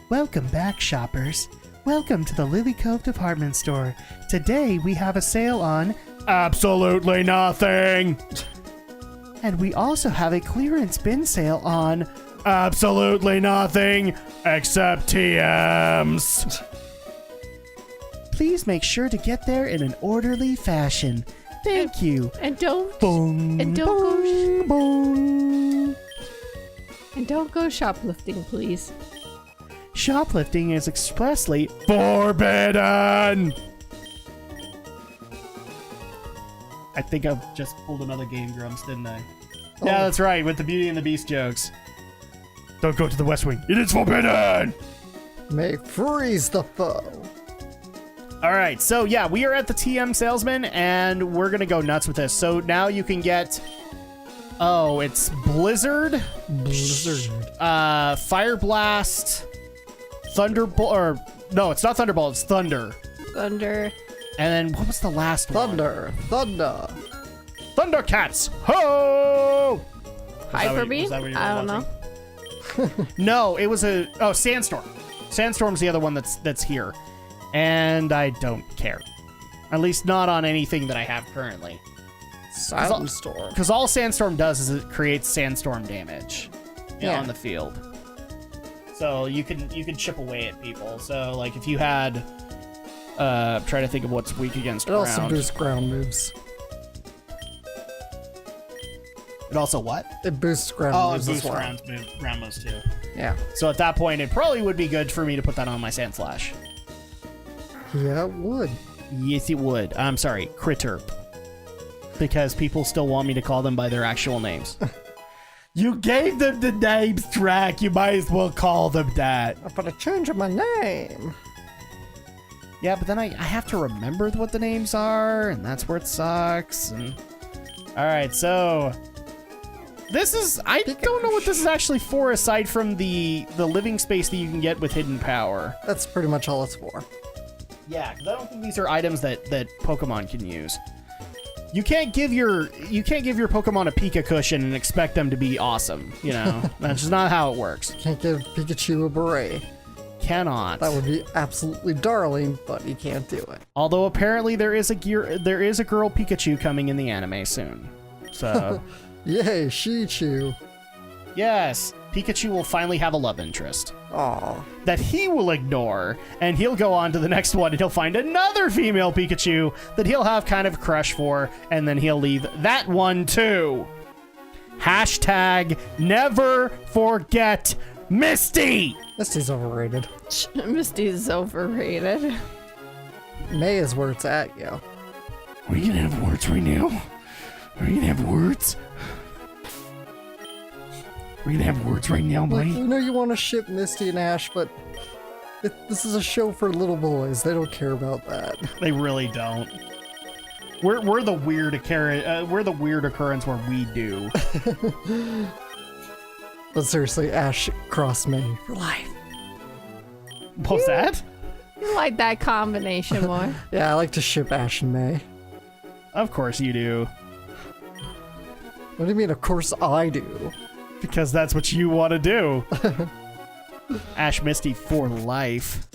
Welcome back, shoppers. Welcome to the Lilycove department store. Today we have a sale on absolutely nothing. And we also have a clearance bin sale on absolutely nothing except TMs. Please make sure to get there in an orderly fashion. Thank you. And don't Boom, and don't boom, boom. and don't go shoplifting, please. Shoplifting is expressly forbidden. I think I've just pulled another Game Grumps, didn't I? Oh. Yeah, that's right, with the Beauty and the Beast jokes. Don't go to the West Wing. It is forbidden! May freeze the foe. All right, so yeah, we are at the TM salesman, and we're going to go nuts with this. So now you can get... Oh, it's Blizzard. Fire Blast. Thunderbolt, or... No, it's not Thunderbolt, it's Thunder. Thunder. And then, what was the last one? Thunder. Thundercats! Ho! Hyper Beam? I don't know. No, it was a... Oh, Sandstorm. Sandstorm's the other one that's here. And I don't care. At least not on anything that I have currently. Sandstorm. Because all Sandstorm does is it creates sandstorm damage on the field. So you can chip away at people. So like if you had... I'm trying to think of what's weak against ground. It also boosts ground moves. It also what? It boosts ground moves as well. Oh, it boosts ground moves too. Yeah. So at that point, it probably would be good for me to put that on my Sand Slash. Yeah, it would. Yes, it would. I'm sorry, Critter. Because people still want me to call them by their actual names. You gave them the names, Drak. You might as well call them that. I'm gonna change my name. Yeah, but then I have to remember what the names are, and that's where it sucks. And... All right, so... This is... I don't know what this is actually for, aside from the living space that you can get with Hidden Power. That's pretty much all it's for. Yeah, because I don't think these are items that Pokemon can use. You can't give your Pokemon a Pika cushion and expect them to be awesome. You know, that's just not how it works. Can't give Pikachu a beret. Cannot. That would be absolutely darling, but you can't do it. Although apparently there is a girl Pikachu coming in the anime soon. So. Yay, Shichu. Yes, Pikachu will finally have a love interest. Aww. That he will ignore, and he'll go on to the next one, and he'll find another female Pikachu that he'll have kind of a crush for, and then he'll leave that one too. Hashtag never forget Misty! Misty's overrated. Misty's overrated. May is where it's at, yo. Are you gonna have words right now? Are you gonna have words? We're gonna have words right now, buddy. Like, you know you want to ship Misty and Ash, but this is a show for little boys. They don't care about that. They really don't. We're the weird occurrence where we do. But seriously, Ash cross May for life. What's that? You like that combination more. Yeah, I like to ship Ash and May. Of course you do. What do you mean, of course I do? Because that's what you want to do. Ash Misty for life.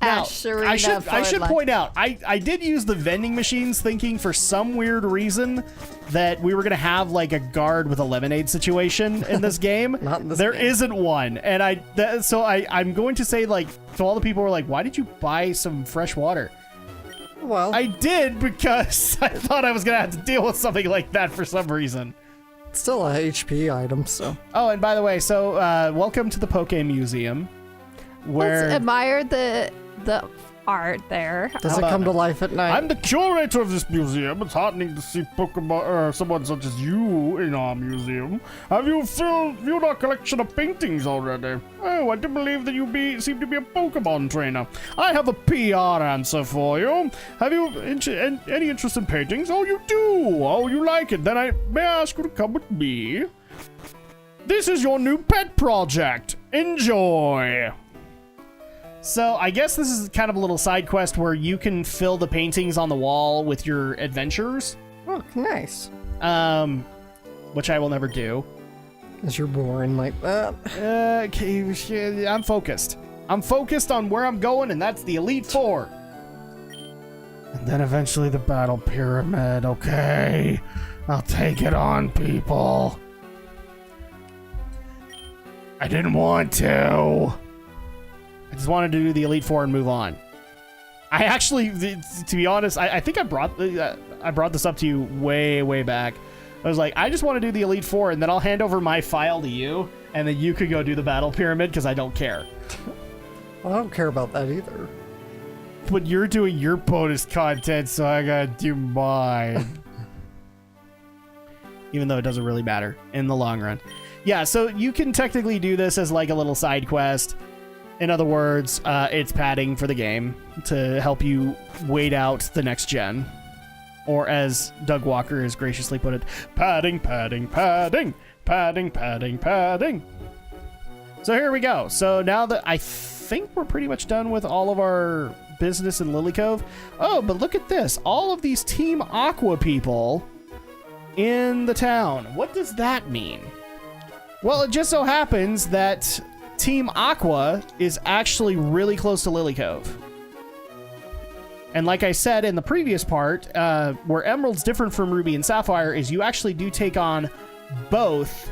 Now, I should point out, I did use the vending machines thinking for some weird reason that we were going to have like a guard with a lemonade situation in this game. Not in this There game. isn't one. And I'm going to say, like, to all the people who are like, why did you buy some fresh water? Well, I did because I thought I was going to have to deal with something like that for some reason. it's still a HP item, so. Oh, and by the way, so welcome to the Poke Museum. Where Let's admire the art there. Does it come to life at night? I'm the curator of this museum. It's heartening to see Pokemon, someone such as you in our museum. Have you viewed our collection of paintings already? Oh, I do believe that you seem to be a Pokemon trainer. I have a PR answer for you. Have you any interest in paintings? Oh, you do. Oh, you like it. Then may I ask you to come with me? This is your new pet project. Enjoy. So I guess this is kind of a little side quest where you can fill the paintings on the wall with your adventures. Oh, nice. Which I will never do. Because you're boring like that. Okay, I'm focused. I'm focused on where I'm going, and that's the Elite Four. And then eventually the battle pyramid, okay? I'll take it on, people. I didn't want to. I just wanted to do the Elite Four and move on. I actually, to be honest, I think I brought this up to you way back. I was like, I just want to do the Elite Four, and then I'll hand over my file to you, and then you could go do the battle pyramid, because I don't care. Well, I don't care about that either. But you're doing your bonus content, so I gotta do mine. Even though it doesn't really matter in the long run. Yeah, so you can technically do this as like a little side quest. In other words, it's padding for the game to help you wait out the next gen. Or as Doug Walker has graciously put it, padding, padding, padding, padding, padding, padding. So here we go. So now that I think we're pretty much done with all of our business in Lilycove. Oh, but look at this. All of these Team Aqua people in the town. What does that mean? Well, it just so happens that Team Aqua is actually really close to Lilycove. And like I said in the previous part, where Emerald's different from Ruby and Sapphire is you actually do take on both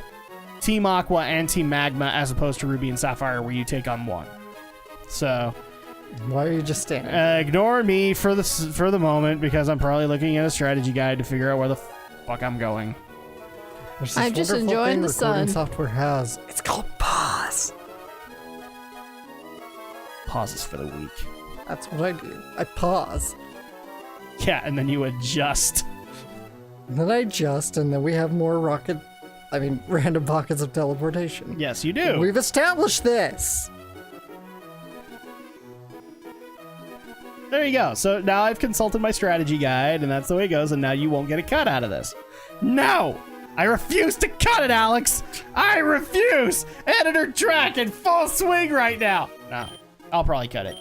Team Aqua and Team Magma as opposed to Ruby and Sapphire where you take on one. So Why are you just standing? ignore me for the moment because I'm probably looking at a strategy guide to figure out where the fuck I'm going. There's this I'm just wonderful enjoying thing the recording sun. software has. It's called pause. Pauses for the week. That's what I do. I pause. Yeah, and then you adjust. And then I adjust, and then we have more random pockets of teleportation. Yes, you do. We've established this. There you go. So now I've consulted my strategy guide, and that's the way it goes, and now you won't get a cut out of this. No! I refuse to cut it, Alex! I refuse! Editor Drak in full swing right now! No, I'll probably cut it.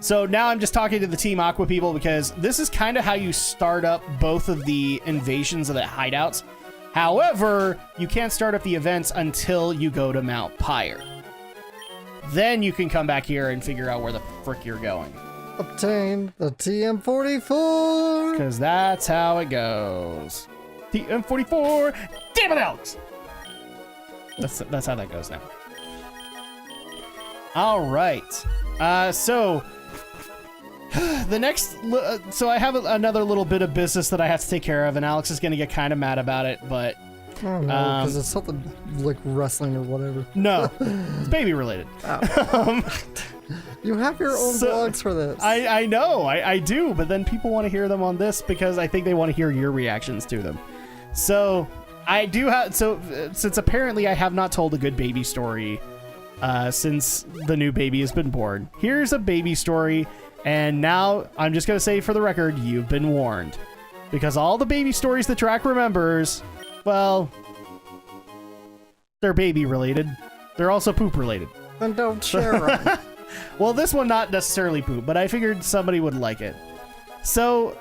So now I'm just talking to the Team Aqua people because this is kind of how you start up both of the invasions of the hideouts. However, you can't start up the events until you go to Mount Pyre. Then you can come back here and figure out where the frick you're going. Obtain the TM44. Because that's how it goes. TM44. Damn it, Alex! That's how that goes now. All right. So the next, so I have another little bit of business that I have to take care of, and Alex is going to get kind of mad about it, but I don't know, because it's something like wrestling or whatever. no, it's baby related. Oh. You have your own vlogs for this. I know, I do, but then people want to hear them on this because I think they want to hear your reactions to them. So I do have, since apparently I have not told a good baby story since the new baby has been born. Here's a baby story, and now I'm just going to say for the record, you've been warned. Because all the baby stories that Drak remembers, well, they're baby related. They're also poop related. Then don't share them. Well, this one not necessarily poop, but I figured somebody would like it. So,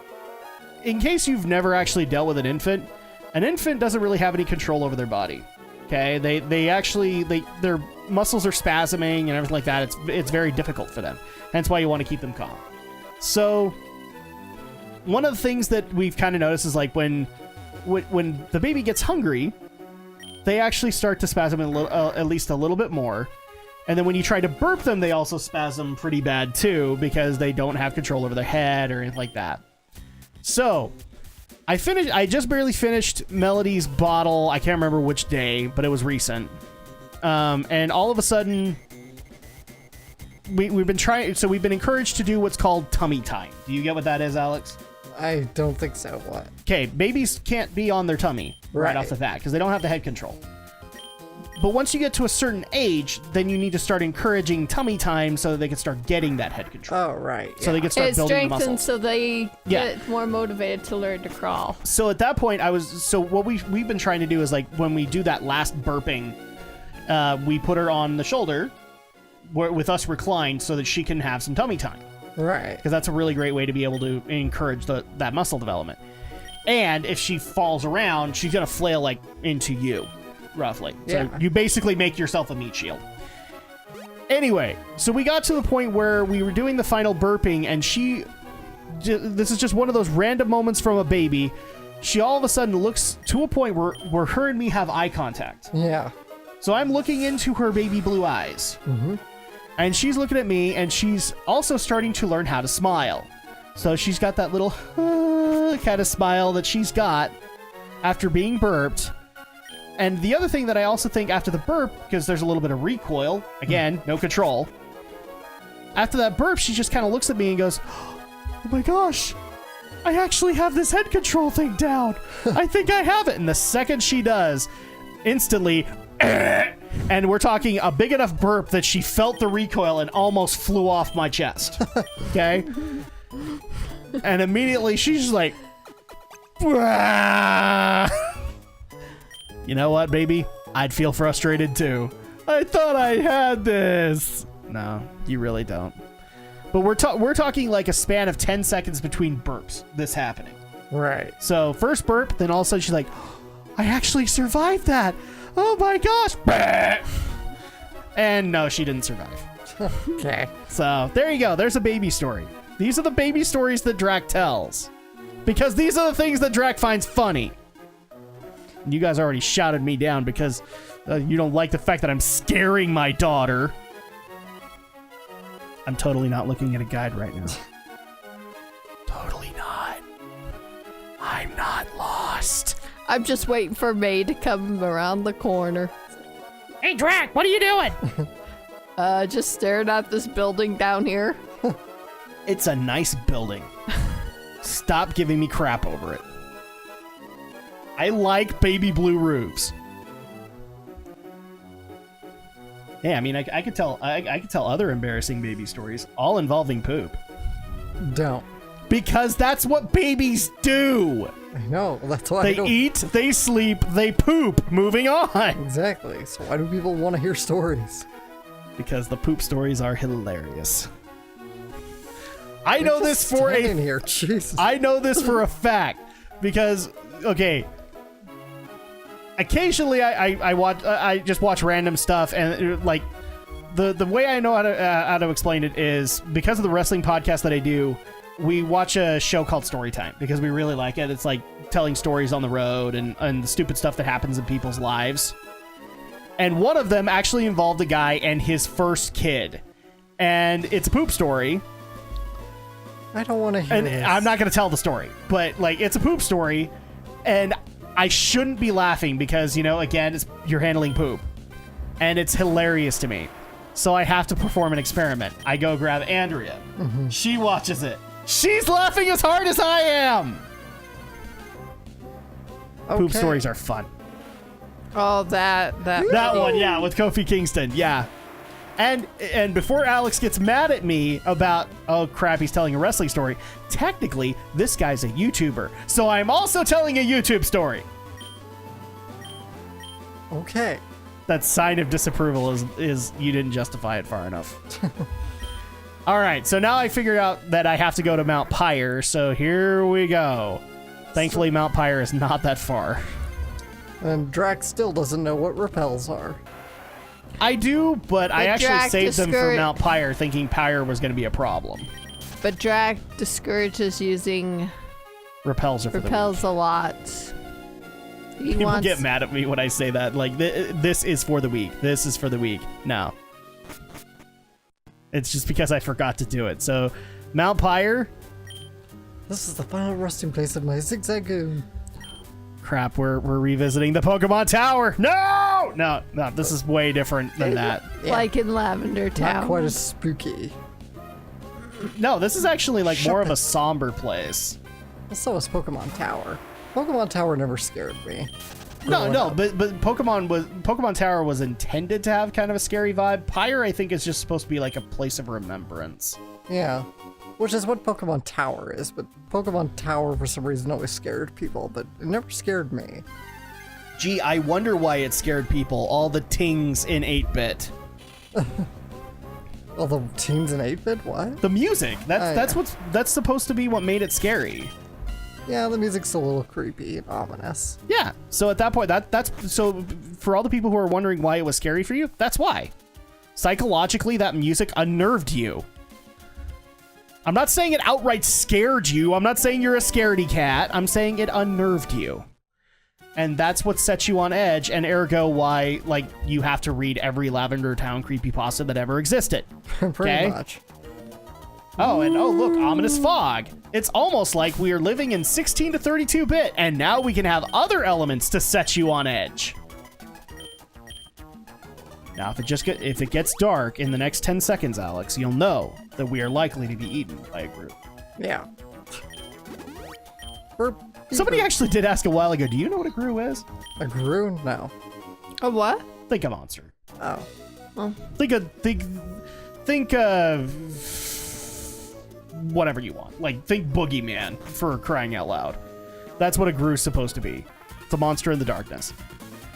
in case you've never actually dealt with an infant doesn't really have any control over their body. Okay, their muscles are spasming and everything like that. It's very difficult for them. Hence why you want to keep them calm. So one of the things that we've kind of noticed is like when the baby gets hungry, they actually start to spasm at least a little bit more. And then when you try to burp them, they also spasm pretty bad too because they don't have control over their head or anything like that. So I just barely finished Melody's bottle. I can't remember which day, but it was recent. And all of a sudden, we've been encouraged to do what's called tummy time. Do you get what that is, Alex? I don't think so. What? Okay, babies can't be on their tummy right off the bat because they don't have the head control. But once you get to a certain age, then you need to start encouraging tummy time so that they can start getting that head control. Oh, right. So they can start It building the muscle. strengthens so they get more motivated to learn to crawl. So at that point, what we've been trying to do is like when we do that last burping, we put her on the shoulder with us reclined so that she can have some tummy time. Right. Because that's a really great way to be able to encourage that muscle development. And if she falls around, she's going to flail like into you. roughly. Yeah. So you basically make yourself a meat shield. Anyway, so we got to the point where we were doing the final burping, and this is just one of those random moments from a baby. She all of a sudden looks to a point where her and me have eye contact. Yeah. So I'm looking into her baby blue eyes. Mm-hmm. And she's looking at me, and she's also starting to learn how to smile. So she's got that little kind of smile that she's got after being burped. And the other thing that I also think after the burp, because there's a little bit of recoil, again, no control. After that burp, she just kind of looks at me and goes, oh my gosh, I actually have this head control thing down. I think I have it. And the second she does, instantly, and we're talking a big enough burp that she felt the recoil and almost flew off my chest. Okay? And immediately she's just like, "Wah." You know what, baby? I'd feel frustrated too. I thought I had this. No, you really don't. But we're talking like a span of 10 seconds between burps, this happening. Right. So first burp, then all of a sudden she's like, I actually survived that. Oh my gosh. And no, she didn't survive. Okay. So there you go. There's a baby story. These are the baby stories that Drak tells. Because these are the things that Drak finds funny. And you guys already shouted me down because you don't like the fact that I'm scaring my daughter. I'm totally not looking at a guide right now. Totally not. I'm not lost. I'm just waiting for May to come around the corner. Hey, Drak, what are you doing? Just staring at this building down here. It's a nice building. Stop giving me crap over it. I like baby blue roofs. Yeah, I mean, I could tell other embarrassing baby stories, all involving poop. Don't. Because that's what babies do. I know. That's why I They don't. eat, they sleep, they poop. Moving on. Exactly. So why do people want to hear stories? Because the poop stories are hilarious. I know You're this just for standing a here. Jesus. I know this for a fact because okay, occasionally I just watch random stuff and like the way I know how to explain it is because of the wrestling podcast that I do. We watch a show called Storytime because we really like it. It's like telling stories on the road and the stupid stuff that happens in people's lives. And one of them actually involved a guy and his first kid. And it's a poop story. I don't want to hear And this. I'm not going to tell the story, but like it's a poop story. And I shouldn't be laughing because, you know, again, you're handling poop. And it's hilarious to me. So I have to perform an experiment. I go grab Andrea. Mm-hmm. She watches it. She's laughing as hard as I am. Okay. Poop stories are fun. Oh, that That one, yeah, with Kofi Kingston, yeah. And before Alex gets mad at me about, oh crap, he's telling a wrestling story, technically, this guy's a YouTuber. So I'm also telling a YouTube story. Okay. That sign of disapproval is you didn't justify it far enough. All right, so now I figured out that I have to go to Mount Pyre, so here we go. Thankfully, Mount Pyre is not that far. And Drak still doesn't know what repels are. I do, but I actually Drak saved them for discourage- Mount Pyre, thinking Pyre was going to be a problem. But Drak discourages using Repels are for repels a lot. He People wants get mad at me when I say that. Like, this is for the weak. This is for the weak. No. It's just because I forgot to do it. So, Mount Pyre. This is the final resting place of my zigzagoon. Crap, we're revisiting the Pokemon Tower. No! No, this is way different than that. like in Lavender Town. Not quite as spooky. No, this is actually like Shut more of the- a somber place. So is Pokemon Tower. Pokemon Tower never scared me. No, growing no, up. but Pokemon Tower was intended to have kind of a scary vibe. Pyre, I think, is just supposed to be like a place of remembrance. Yeah. Which is what Pokemon Tower is, but Pokemon Tower for some reason always scared people, but it never scared me. Gee, I wonder why it scared people. All the tings in 8-bit. All the teens in 8-bit? What? The music. That's yeah. that's supposed to be what made it scary. Yeah, the music's a little creepy and ominous. Yeah. So at that point, that's so for all the people who are wondering why it was scary for you, that's why. Psychologically, that music unnerved you. I'm not saying it outright scared you. I'm not saying you're a scaredy cat. I'm saying it unnerved you. And that's what sets you on edge, and ergo why, like, you have to read every Lavender Town creepypasta that ever existed. Pretty much. Oh, and oh, look, ominous fog. It's almost like we are living in 16 to 32-bit, and now we can have other elements to set you on edge. Now, if it gets dark in the next 10 seconds, Alex, you'll know that we are likely to be eaten by a group. Yeah. Somebody actually did ask a while ago, do you know what a grue is? A grue? No. A what? Think a monster. Oh. Oh. Think whatever you want. Like, think Boogeyman, for crying out loud. That's what a grue is supposed to be. It's a monster in the darkness.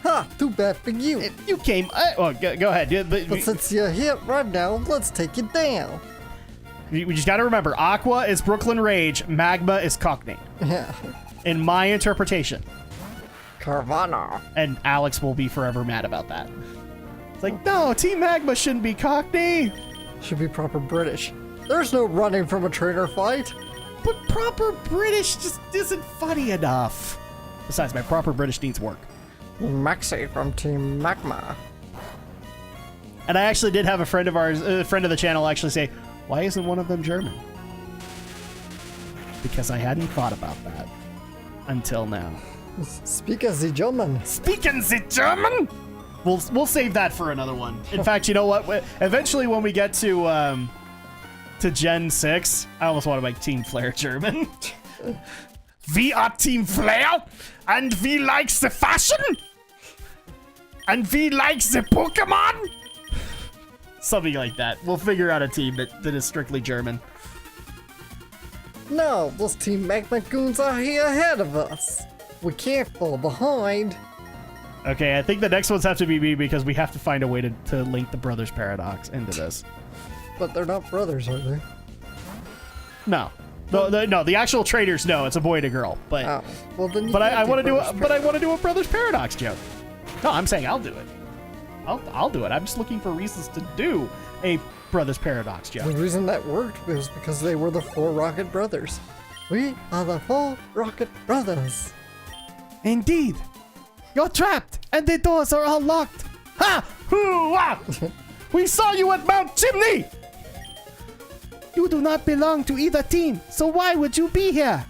Ha! Too bad for you. You came... go ahead. But since you're here right now, let's take you down. We just gotta remember, Aqua is Brooklyn Rage, Magma is Cockney. Yeah. In my interpretation. Carvana. And Alex will be forever mad about that. It's like, no, Team Magma shouldn't be Cockney. Should be proper British. There's no running from a trainer fight. But proper British just isn't funny enough. Besides, my proper British needs work. Maxi from Team Magma. And I actually did have a friend of ours, a friend of the channel, actually say, why isn't one of them German? Because I hadn't thought about that until now. Speak the German. Speaking the German? We'll save that for another one. In fact, you know what? Eventually, when we get to Gen 6, I almost want to make Team Flare German. We are Team Flare, and we like the fashion, and we like the Pokemon. Something like that. We'll figure out a team that is strictly German. No, those Team Magma goons are here ahead of us. We can't fall behind. Okay, I think the next ones have to be me because we have to find a way to link the Brothers Paradox into this. But they're not brothers, are they? No. No, the actual traders, no, it's a boy and a girl. But well, then I want to do a Brothers Paradox joke. No, I'm saying I'll do it. I'll do it. I'm just looking for reasons to do a Brothers Paradox joke. The reason that worked was because they were the 4 Rocket Brothers. We are the 4 Rocket Brothers. Indeed. You're trapped, and the doors are all locked. Ha! Hoo-wah! We saw you at Mount Chimney! You do not belong to either team, so why would you be here?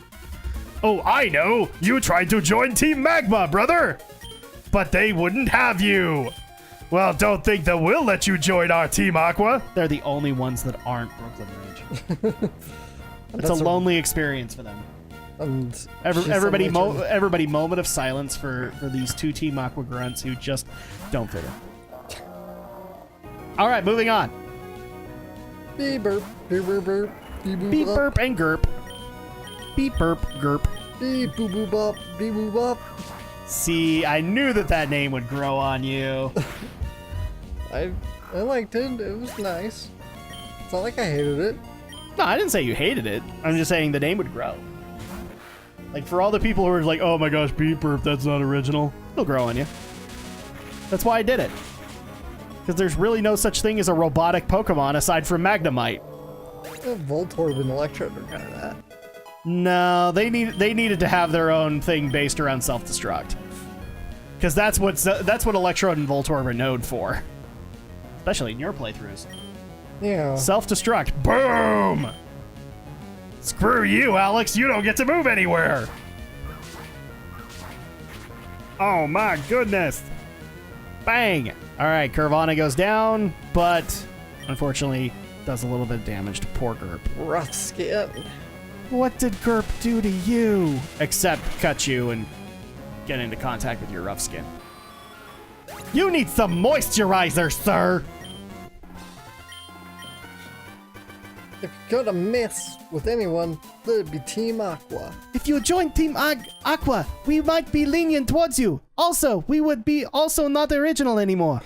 Oh, I know. You tried to join Team Magma, brother. But they wouldn't have you. Well, don't think that we'll let you join our Team Aqua. They're the only ones that aren't Brooklyn Rage. It's a lonely experience for them. And everybody, moment of silence for these 2 Team Aqua grunts who just don't fit in. All right, moving on. Beep burp, beep burp, burp, beep boop Beep bop. burp and gurp. Beep burp gurp. Beep boo boo bop, beep boo bop. See, I knew that name would grow on you. I liked it. It was nice. It's not like I hated it. No, I didn't say you hated it. I'm just saying the name would grow. Like, for all the people who are like, oh my gosh, beep burp, that's not original. It'll grow on you. That's why I did it. Because there's really no such thing as a robotic Pokemon aside from Magnemite. Voltorb and Electrode are kind of that. No, they needed to have their own thing based around self-destruct. Because that's what Electrode and Voltorb are known for. Especially in your playthroughs. Yeah. Self-destruct. Boom! Screw you, Alex. You don't get to move anywhere. Oh my goodness. Bang! All right, Carvana goes down, but unfortunately does a little bit of damage to poor Gurp. Rough skin. What did Gurp do to you? Except cut you and get into contact with your rough skin. You need some moisturizer, sir! If you're gonna mess with anyone, it'd be Team Aqua. If you join Team Aqua, we might be lenient towards you. Also, we would be also not original anymore.